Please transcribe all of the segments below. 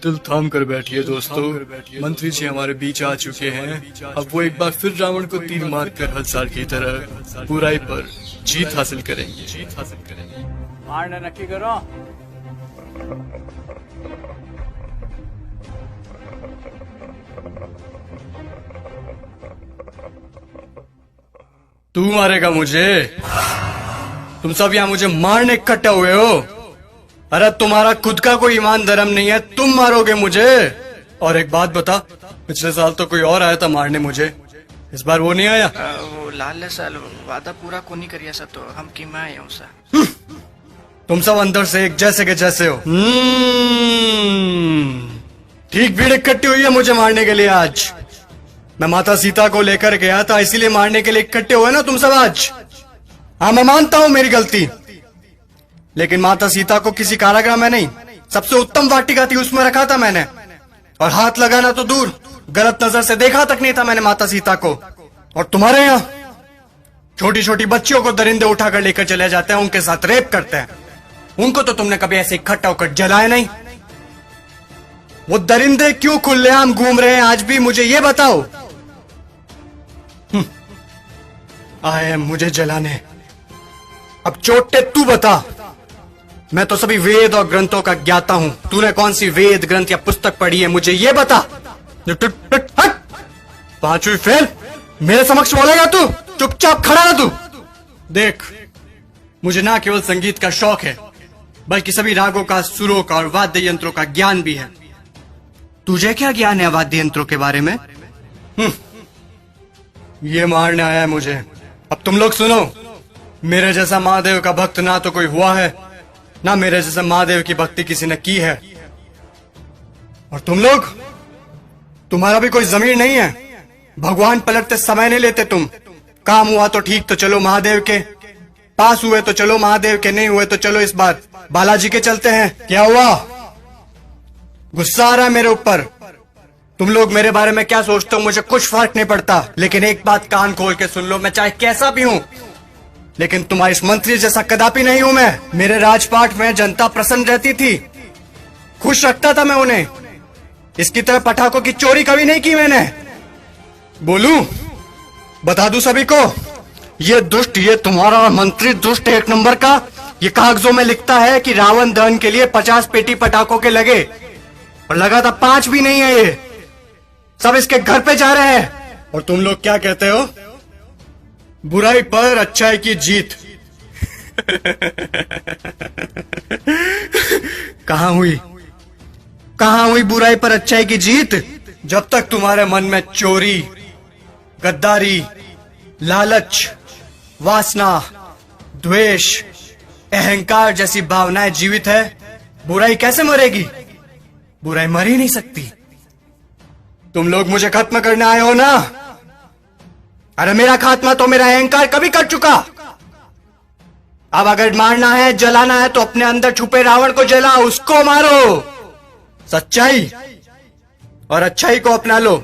दिल थाम कर बैठिए दोस्तों, मंत्री जी हमारे बीच आ चुके हैं। अब वो एक बार फिर रावण को तीर मारकर हर साल की तरह बुराई पर जीत हासिल करेंगे। मारना नक्की करो। तू मारेगा मुझे? तुम सब यहाँ मुझे मारने इकट्ठे हुए हो? अरे तुम्हारा खुद का कोई ईमान धर्म नहीं है, तुम मारोगे मुझे? और एक बात बता, पिछले साल तो कोई और आया था मारने मुझे, इस बार वो नहीं आया? वो लाल साल वादा पूरा को नहीं करिया सा तो हम की मैं आया हूँ सा। तुम सब अंदर से एक जैसे के जैसे हो। ठीक भीड़ इकट्ठी हुई है मुझे मारने के लिए आज। मैं माता सीता को लेकर गया था, इसीलिए मारने के लिए इकट्ठे हुए ना तुम सब आज। हाँ, मैं मानता हूं मेरी गलती, लेकिन माता सीता को किसी कारागृह में नहीं, सबसे उत्तम वाटिका थी उसमें रखा था मैंने। और हाथ लगाना तो दूर, गलत नजर से देखा तक नहीं था मैंने माता सीता को। और तुम्हारे यहाँ छोटी छोटी बच्चियों को दरिंदे उठाकर लेकर चले जाते हैं, उनके साथ रेप करते हैं। उनको तो तुमने कभी ऐसे इकट्ठा होकर जलाया नहीं। वो दरिंदे क्यों खुलेआम घूम रहे हैं आज भी, मुझे ये बताओ। आए हैं मुझे जलाने। अब चोटे तू बता। मैं तो सभी वेद और ग्रंथों का ज्ञाता हूं, तूने कौन सी वेद ग्रंथ या पुस्तक पढ़ी है, मुझे ये बता। पांचवी फेल मेरे समक्ष बोलेगा तू? चुपचाप खड़ा रह तू। देख, मुझे ना केवल संगीत का शौक है, बल्कि सभी रागों का, सुरों का और वाद्य यंत्रों का ज्ञान भी है। तुझे क्या ज्ञान है वाद्य यंत्रों के बारे में? ये मारने आया है मुझे। अब तुम लोग सुनो, मेरे जैसा महादेव का भक्त ना तो कोई हुआ है, ना मेरे जैसा महादेव की भक्ति किसी ने की है। और तुम लोग, तुम्हारा भी कोई जमीर नहीं है। भगवान पलटते समय नहीं लेते तुम। काम हुआ तो ठीक, तो चलो महादेव के पास, हुए तो चलो महादेव के, नहीं हुए तो चलो इस बार बालाजी के चलते हैं। क्या हुआ? गुस्सा आ रहा है मेरे ऊपर? तुम लोग मेरे बारे में क्या सोचते हो मुझे कुछ फर्क नहीं पड़ता, लेकिन एक बात कान खोल के सुन लो, मैं चाहे कैसा भी हूं, लेकिन तुम्हारे इस मंत्री जैसा कदापि नहीं हूं मैं। मेरे राजपाट में जनता प्रसन्न रहती थी, खुश रखता था मैं उन्हें। इसकी तरह पटाखों की चोरी कभी नहीं की मैंने। बोलूं, बता दूं सभी को, ये दुष्ट, ये तुम्हारा मंत्री दुष्ट एक नंबर का, ये कागजों में लिखता है कि रावण दहन के लिए 50 पेटी पटाखों के लगे, और लगा था 5 भी नहीं है। ये सब इसके घर पे जा रहे हैं। और तुम लोग क्या कहते हो? बुराई पर अच्छाई की जीत। कहां हुई, कहां हुई बुराई पर अच्छाई की जीत? जब तक तुम्हारे मन में चोरी, गद्दारी, लालच, वासना, द्वेष, अहंकार जैसी भावनाएं जीवित है, बुराई कैसे मरेगी? बुराई मर ही नहीं सकती। तुम लोग मुझे खत्म करने आए हो ना? अरे मेरा खात्मा तो मेरा अहंकार कभी कर चुका। अब अगर मारना है, जलाना है, तो अपने अंदर छुपे रावण को जलाओ, उसको मारो। सच्चाई और अच्छाई को अपना लो,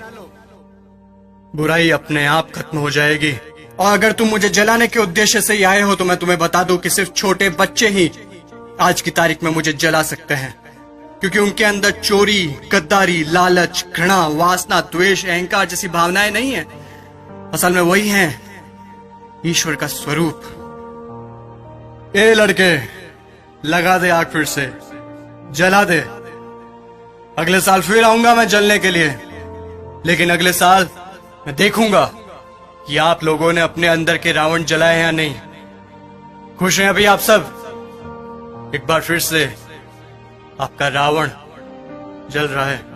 बुराई अपने आप खत्म हो जाएगी। और अगर तुम मुझे जलाने के उद्देश्य से ही आए हो, तो मैं तुम्हें बता दूं कि सिर्फ छोटे बच्चे ही आज की तारीख में मुझे जला सकते हैं, क्योंकि उनके अंदर चोरी, गद्दारी, लालच, घृणा, वासना, द्वेष, अहंकार जैसी भावनाएं नहीं है। असल में वही हैं ईश्वर का स्वरूप। ए लड़के, लगा दे आग फिर से, जला दे। अगले साल फिर आऊंगा मैं जलने के लिए, लेकिन अगले साल मैं देखूंगा कि आप लोगों ने अपने अंदर के रावण जलाए या नहीं। खुश हैं अभी आप सब? एक बार फिर से आपका रावण जल रहा है।